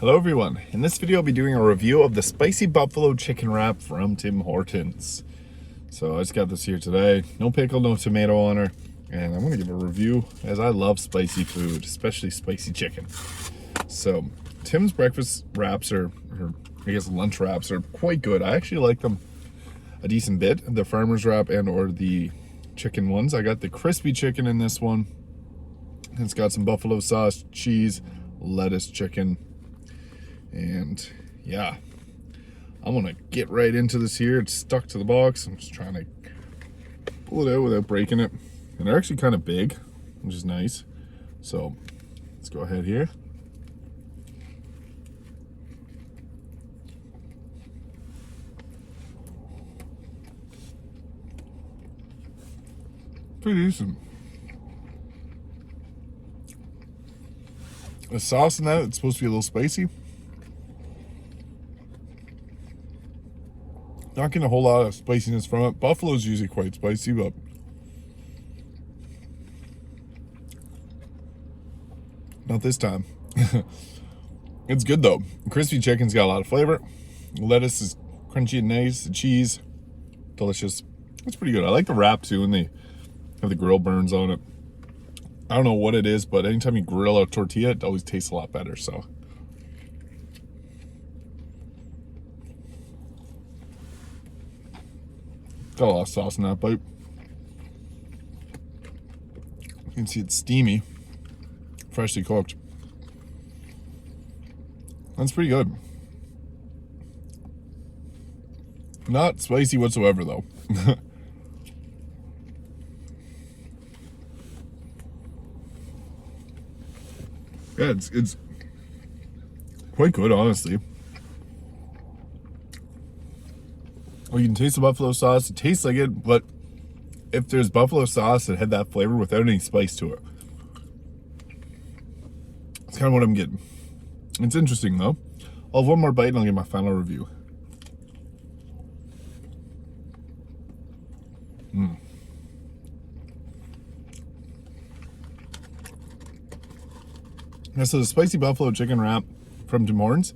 Hello everyone, in this video I'll be doing a review of the spicy buffalo chicken wrap from Tim Hortons. So I just got this here today, no pickle, no tomato on her, and I'm gonna give a review as I love spicy food, especially spicy chicken. So Tim's breakfast wraps or I guess lunch wraps are quite good. I actually like them a decent bit, the farmer's wrap and or the chicken ones. I got the crispy chicken in this one. It's got some buffalo sauce, cheese, lettuce, chicken. And yeah, I'm gonna get right into this here. It's stuck to the box. I'm just trying to pull it out without breaking it. And they're actually kind of big, which is nice. So let's go ahead here. Pretty decent. The sauce in that, it's supposed to be a little spicy. Not getting a whole lot of spiciness from it. Buffalo's usually quite spicy, but not this time. It's good though. The crispy chicken's got a lot of flavor. The lettuce is crunchy and nice. The cheese, delicious. It's pretty good. I like the wrap too, and they have the grill burns on it. I don't know what it is, but anytime you grill a tortilla, it always tastes a lot better. So got a lot of sauce in that bite. You can see it's steamy, freshly cooked. That's pretty good. Not spicy whatsoever though. Yeah, it's quite good, honestly. Well, you can taste the buffalo sauce. It tastes like it, but if there's buffalo sauce that had that flavor without any spice to it, it's kind of what I'm getting. It's interesting though. I'll have one more bite and I'll get my final review. Yeah, so the spicy buffalo chicken wrap from Tim Hortons,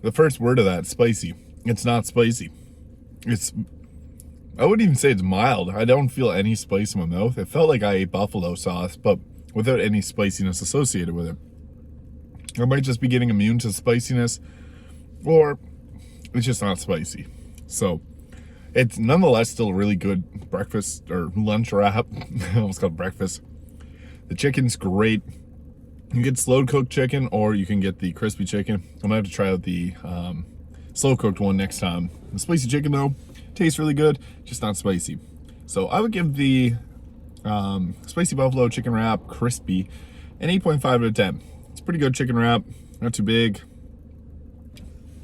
the first word of that, spicy. It's not spicy. I wouldn't even say it's mild. I don't feel any spice in my mouth. It felt like I ate buffalo sauce, but without any spiciness associated with it. I might just be getting immune to spiciness, or it's just not spicy. So it's nonetheless still a really good breakfast or lunch wrap. I almost called breakfast. The chicken's great. You can get slow cooked chicken, or you can get the crispy chicken. I'm gonna have to try out the slow cooked one next time. The spicy chicken though tastes really good, just not spicy. So I would give the spicy buffalo chicken wrap crispy an 8.5 out of 10. It's a pretty good chicken wrap, not too big,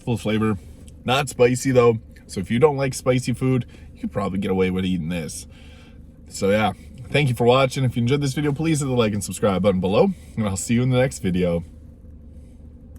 full of flavor, not spicy though. So if you don't like spicy food, you could probably get away with eating this. So yeah, thank you for watching. If you enjoyed this video, please hit the like and subscribe button below, and I'll see you in the next video.